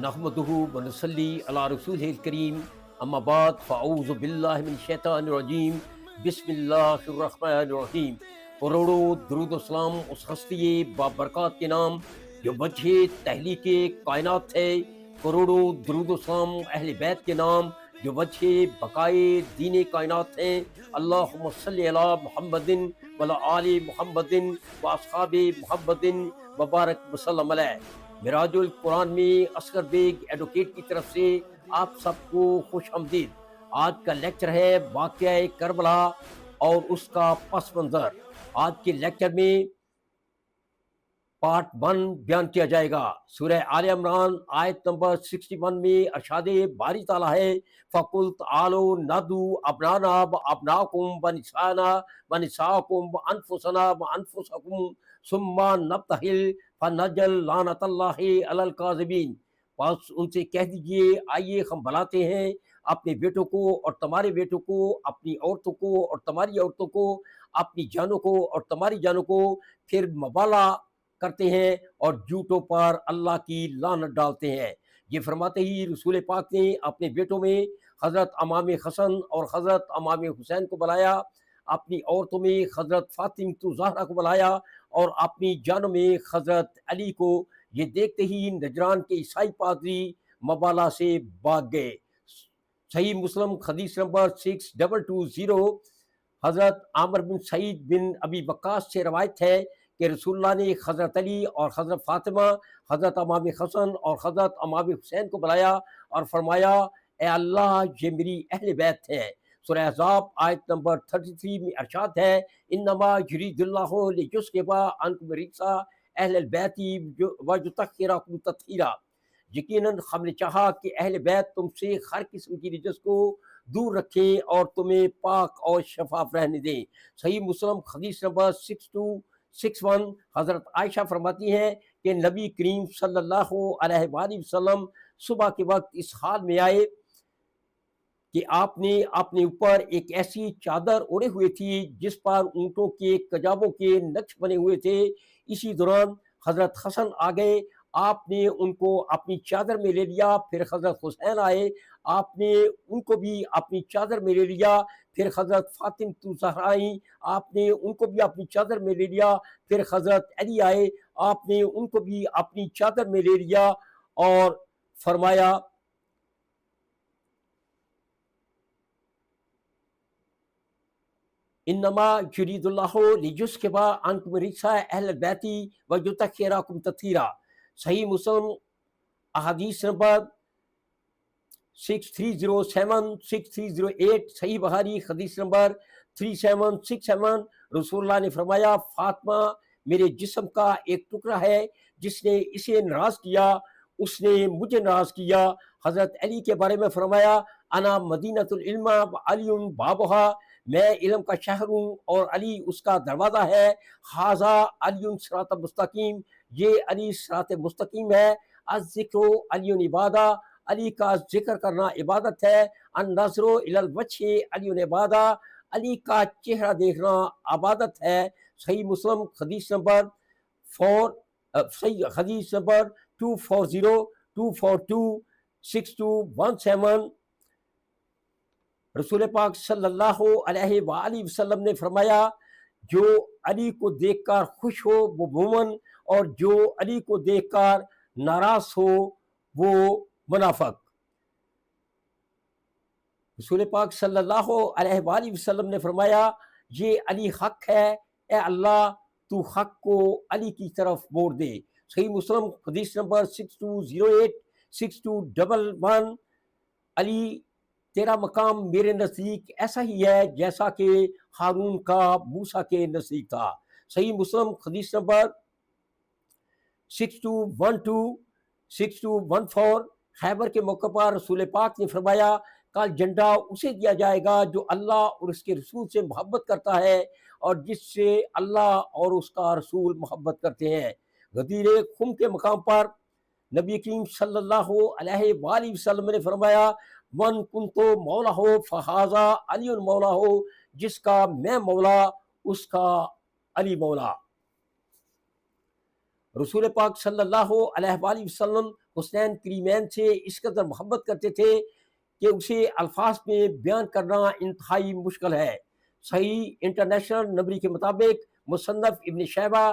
نحمدہ ونصلی علی رسول الکریم اما بعد فاعوذ باللہ من الشیطان الرجیم بسم اللہ الرحمن الرحیم۔ کروڑوں درود و سلام اس ہستی بابرکات کے نام جو وجہ تحلیق کائنات ہے، کروڑوں درود و سلام اہل بیت کے نام جو وجہ بقائے دین کائنات ہیں۔ اللہم صلی علی محمد وعلی آل محمد واصحاب محمد وبارک وسلم علیہ۔ معراج القرآن میں اصغر بیگ ایڈوکیٹ کی طرف سے آپ سب کو خوش آمدید۔ آج کا لیکچر ہے واقعہ کربلا اور اس کا پس منظر۔ آج کے لیکچر میں پارٹ 1 بیان کیا جائے گا۔ سورہ آل عمران آیت نمبر 61 میں ارشاد باری تعالیٰ ہے فَقُلْ تَعَالَوْا نَدْعُوا أَبْنَاءَنَا وَأَبْنَاءَكُمْ وَنِسَاءَنَا وَنِسَاءَكُمْ وَأَنفُسَنَا وَأَنفُسَكُمْ ثُمَّ نَبْتَهِلْ فَنَجْعَلْ لَعْنَتَ اللَّهِ عَلَى الْكَاذِبِينَ۔ بس ان سے کہہ دیجئے آئیے ہم بلاتے ہیں اپنے بیٹوں کو اور تمہارے بیٹوں کو، اپنی عورتوں کو اور تمہاری عورتوں کو، اپنی جانوں کو اور تمہاری جانوں کو، پھر مبالہ کرتے ہیں اور جھوٹوں پر اللہ کی لعنت ڈالتے ہیں۔ یہ فرماتے ہی رسول پاک نے اپنے بیٹوں میں حضرت امام حسن اور حضرت امام حسین کو بلایا، اپنی عورتوں میں حضرت فاطمہ زہرا کو بلایا اور اپنی جانوں میں حضرت علی کو۔ یہ دیکھتے ہی نجران کے عیسائی پادری مبالہ سے بھاگ گئے۔ صحیح مسلم حدیث نمبر 6220، حضرت عامر بن سعید بن ابی وقاص سے روایت ہے کہ رسول اللہ نے حضرت علی اور حضرت فاطمہ، حضرت امام حسن اور حضرت امام حسین کو بلایا اور فرمایا اے اللہ یہ میری اہل بیت ہے۔ سورہ احزاب آیت نمبر 33 میں ارشاد ہے انما یرید اللہ لیذہب عنکم الرجس اہل البیت ویطہرکم تطہیرا۔ یقیناً ہم نے چاہا کہ اہل بیت تم سے ہر قسم کی رجس کو دور رکھیں اور تمہیں پاک اور شفاف رہنے دیں۔ صحیح مسلم حدیث نمبر 6261، حضرت عائشہ فرماتی ہیں کہ نبی کریم صلی اللہ علیہ وآلہ وسلم صبح کے وقت اس حال میں آئے کہ آپ نے اپنے اوپر ایک ایسی چادر اوڑے ہوئے تھی جس پر اونٹوں کے کجاووں کے نقش بنے ہوئے تھے۔ اسی دوران حضرت حسن آ گئے، آپ نے ان کو اپنی چادر میں لے لیا۔ پھر حضرت حسین آئے، آپ نے ان کو بھی اپنی چادر میں لے لیا۔ پھر حضرت فاطمہ زہرا آئیں، آپ نے ان کو بھی اپنی چادر میں لے لیا۔ پھر حضرت علی آئے، آپ نے ان کو بھی اپنی چادر میں لے لیا اور فرمایا انما یرید اللہ لیذہب عنکم الرجس اہل البیت ویطہرکم تطہیرا۔ صحیح مسلم احادیث نمبر 6307، 6308، صحیح بخاری حدیث نمبر 3767، رسول اللہ نے فرمایا فاطمہ میرے جسم کا ایک ٹکڑا ہے، جس نے اسے ناراض کیا اس نے مجھے ناراض کیا۔ حضرت علی کے بارے میں فرمایا انا مدینۃ العلم وعلی بابھا، میں علم کا شہر ہوں اور علی اس کا دروازہ ہے۔ ھذا علی صراط مستقیم، یہ علی صراط مستقیم ہے۔ الذکر علی عبادہ، علی کا ذکر کرنا عبادت ہے۔ النظر الی الوجہ علی عبادہ، علی کا چہرہ دیکھنا عبادت ہے۔ صحیح مسلم حدیث نمبر 240، 242، 6217، رسول پاک صلی اللہ علیہ وآلہ وسلم نے فرمایا جو علی کو دیکھ کر خوش ہو وہ مومن، اور جو علی کو دیکھ کر ناراض ہو وہ منافق۔ رسول پاک صلی اللہ علیہ وآلہ وسلم نے فرمایا یہ علی حق ہے، اے اللہ تو حق کو علی کی طرف موڑ دے۔ صحیح مسلم حدیث نمبر 6208، 6211، علی تیرا مقام میرے نزدیک ایسا ہی ہے جیسا کہ ہارون کا موسیٰ کے نزدیک تھا۔ صحیح مسلم حدیث نمبر 6212، 6214، خیبر کے موقع پر رسول پاک نے فرمایا کل جھنڈا اسے دیا جائے گا جو اللہ اور اس کے رسول سے محبت کرتا ہے اور جس سے اللہ اور اس کا رسول محبت کرتے ہیں۔ غدیر خم کے مقام پر نبی کریم صلی اللہ علیہ وآلہ وسلم نے فرمایا من کنتو مولا ہو فہذا علی مولا ہو، جس کا میں مولا اس کا علی مولا۔ رسول پاک صلی اللہ علیہ وآلہ وسلم حسنین کریمین سے اس قدر محبت کرتے تھے کہ اسے الفاظ میں بیان کرنا انتہائی مشکل ہے۔ صحیح انٹرنیشنل نمبری کے مطابق مصنف ابن شیبہ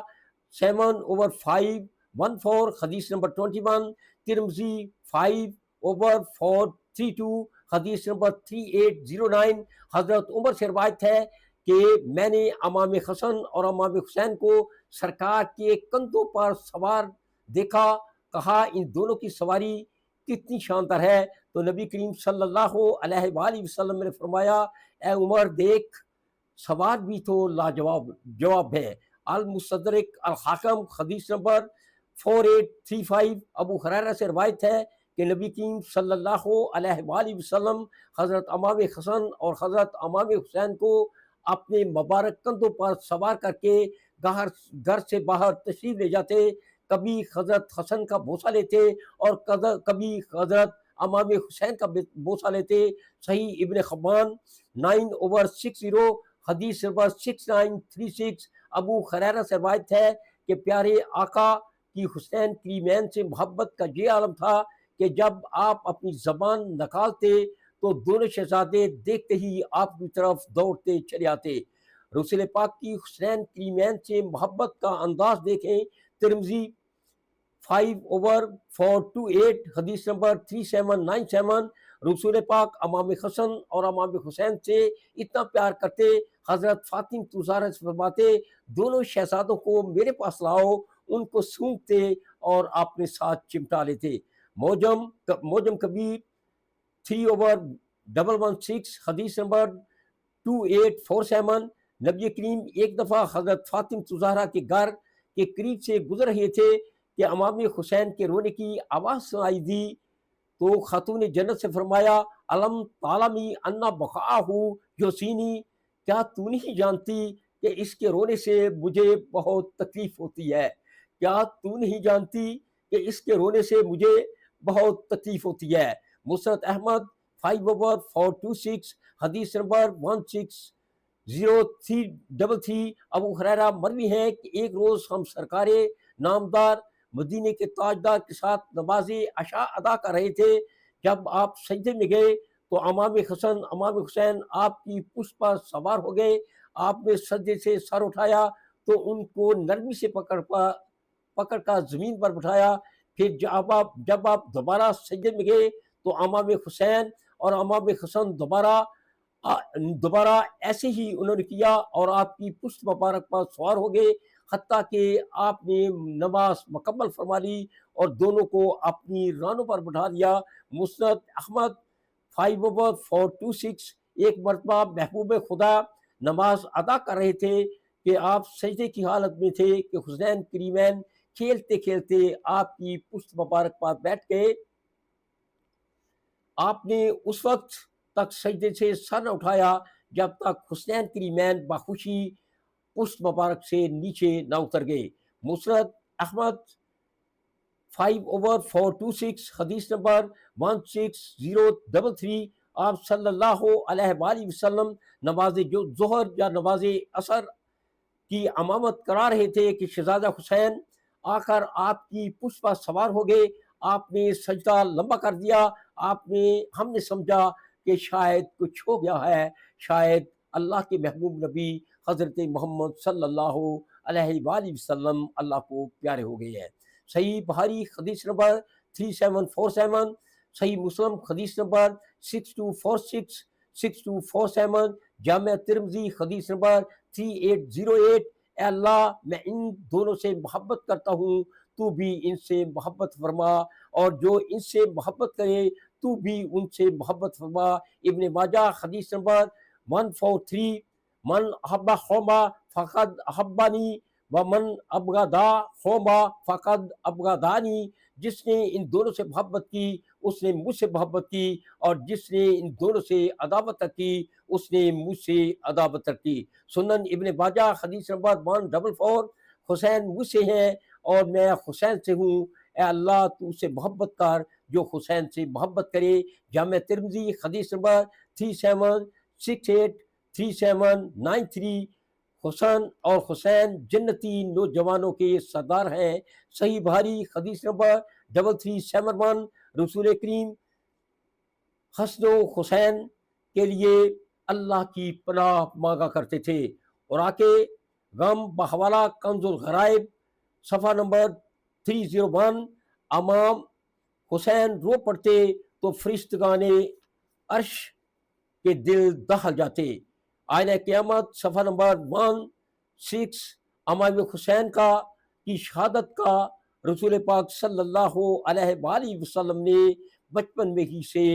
7/514 حدیث نمبر 21، ترمذی 5/432 حدیث نمبر 3809، حضرت عمر سے روایت ہے کہ میں نے امام حسن اور امام حسین کو سرکار کے کندھوں پر سوار دیکھا، کہا ان دونوں کی سواری کتنی شاندار ہے، تو نبی کریم صلی اللہ علیہ وآلہ وسلم نے فرمایا اے عمر دیکھ سوار بھی تو لاجواب جواب ہے۔ المستدرک الحاکم حدیث نمبر 4835، ابو ہریرہ سے روایت ہے کہ نبی کریم صلی اللہ علیہ وآلہ وسلم حضرت امام حسن اور حضرت امام حسین کو اپنے مبارک کندھوں پر سوار کر کے گھر سے باہر تشریف لے جاتے، کبھی حضرت حسن کا بوسہ لیتے اور کبھی حضرت امام حسین کا بوسہ لیتے۔ صحیح ابن حبان 9/60 حدیث نمبر 6936، ابو ہریرہ سے روایت ہے کہ پیارے آقا کی حسین کریمین سے محبت کا یہ عالم تھا کہ جب آپ اپنی زبان نکالتے تو دونوں شہزادے دیکھتے ہی آپ کی طرف دوڑتے چلے آتے۔ رسول پاک کی حسین کریمین سے محبت کا انداز دیکھیں، ترمذی 5/428 حدیث نمبر 3797، رسول پاک امام حسن اور امام حسین سے اتنا پیار کرتے، حضرت فاطمہ زہرا سے فرماتے دونوں شہزادوں کو میرے پاس لاؤ، ان کو سونگتے اور اپنے ساتھ چمٹا لیتے۔ موجم کبیر 3/116 حدیث نمبر 2847، نبی کریم ایک دفعہ حضرت فاطمہ زہرا کے گھر کے قریب سے گزر رہے تھے کہ امام حسین کے رونے کی آواز سنائی دی، تو خاتون جنت سے فرمایا علم تعلمی انا بقاءہ یوسینی، کیا تو نہیں جانتی کہ اس کے رونے سے مجھے بہت تکلیف ہوتی ہے، کیا تو نہیں جانتی کہ اس کے رونے سے مجھے بہت تکلیف ہوتی ہے۔ مسند احمد 5/426 حدیث نمبر 160333، ابو ہریرہ مروی ہے کہ ایک روز ہم سرکار نامدار مدینے کے تاجدار کے ساتھ نماز عشاء ادا کر رہے تھے، جب آپ سجدے میں گئے تو امام حسن امام حسین آپ کی پشت پر سوار ہو گئے، آپ نے سجدے سے سر اٹھایا تو ان کو نرمی سے پکڑ کر زمین پر بٹھایا، پھر جب آپ دوبارہ سجدے میں گئے تو امام حسین اور امام حسن دوبارہ ایسے ہی انہوں نے کیا اور آپ کی پشت مبارک پر سوار ہو گئے، حتیٰ کہ آپ نے نماز مکمل فرما لی اور دونوں کو اپنی رانوں پر بٹھا دیا۔ مسند احمد 5/426، ایک مرتبہ محبوب خدا نماز ادا کر رہے تھے کہ آپ سجدے کی حالت میں تھے کہ حسین کریمین کھیلتے کھیلتے آپ کی پشت مبارک پر بیٹھ گئے، آپ نے اس وقت تک سجدے سے سر نہ اٹھایا جب تک حسین کریمین بخوشی پشت مبارک سے نیچے نہ اتر گئے۔ مسند احمد 5/426 حدیث نمبر 16033، آپ صلی اللہ علیہ وآلہ وسلم نماز ظہر یا نماز عصر کی امامت کرا رہے تھے کہ شہزادہ حسین آ کر آپ کی پشت پر سوار ہو گئے، آپ نے سجدہ لمبا کر دیا، ہم نے سمجھا کہ شاید کچھ ہو گیا ہے، شاید اللہ کے محبوب نبی حضرت محمد صلی اللہ علیہ وآلہ وسلم اللہ کو پیارے ہو گئے ہیں۔ صحیح بخاری حدیث نمبر 3747، صحیح مسلم حدیث نمبر 6246 6247، جامع ترمذی حدیث نمبر 3808، اے اللہ میں ان دونوں سے محبت کرتا ہوں، تو بھی ان سے محبت فرما، اور جو ان سے محبت کرے تو بھی ان سے محبت فرما۔ ابن ماجہ حدیث نمبر 143، من احب قوما فقد احبانی ومن ابغضا قوما فقد ابغضانی، جس نے ان دونوں سے محبت کی اس نے مجھ سے محبت کی، اور جس نے ان دونوں سے عداوت کی اس نے مجھ سے عداوت کی۔ سنن ابن ماجہ حدیث نمبر 144، حسین مجھ سے ہیں اور میں حسین سے ہوں، اے اللہ تو اس سے محبت کر جو حسین سے محبت کرے۔ جامع ترمذی حدیث نمبر 3768 3793، حسن اور حسین جنتی نوجوانوں کے سردار ہیں۔ صحیح بخاری حدیث نمبر 3371، رسول کریم حسن و حسین کے لیے اللہ کی پناہ مانگا کرتے تھے۔ اور آکے غم بحوالہ کنز الغرائب صفحہ نمبر 301، امام حسین رو پڑتے تو فرشتگان عرش کے دل دہل جاتے۔ آئینہ قیامت صفحہ نمبر 16، امام حسین کی شہادت کا رسول پاک صلی اللہ علیہ وآلہ وسلم نے بچپن میں ہی سے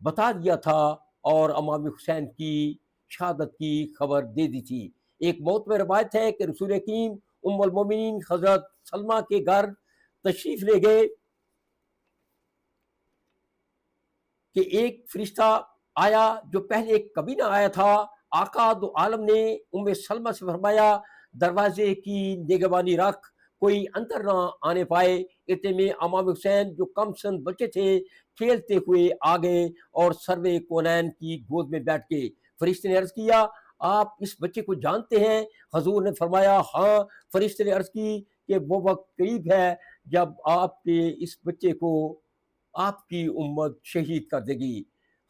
بتا دیا تھا اور امام حسین کی شہادت کی خبر دے دی تھی۔ ایک معتبر روایت ہے کہ رسول کریم ام المومنین حضرت سلمہ کے گھر تشریف لے گئے کہ ایک فرشتہ آیا جو پہلے کبھی نہ آیا تھا۔ آقا دو عالم نے ام سلمہ سے فرمایا دروازے کی نگہبانی رکھ، کوئی اندر نہ آنے پائے۔ اتنے میں امام حسین جو کم سن بچے تھے کھیلتے ہوئے آ گئے اور سروے کونین کی گود میں بیٹھ کے فرشتے نے عرض کیا آپ اس بچے کو جانتے ہیں؟ حضور نے فرمایا ہاں۔ فرشتے نے عرض کی کہ وہ وقت قریب ہے جب آپ کے اس بچے کو آپ کی امت شہید کر دے گی۔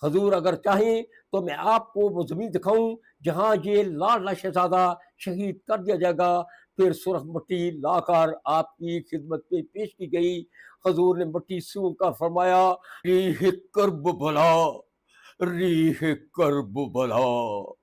حضور اگر چاہیں تو میں آپ کو وہ زمین دکھاؤں جہاں یہ لاڈلا شہزادہ شہید کر دیا جائے گا۔ پھر سرخ مٹی لا کر آپ کی خدمت میں پیش کی گئی۔ حضور نے مٹی سونگھ کر فرمایا ریح کرب بلا، ریح کرب بلا۔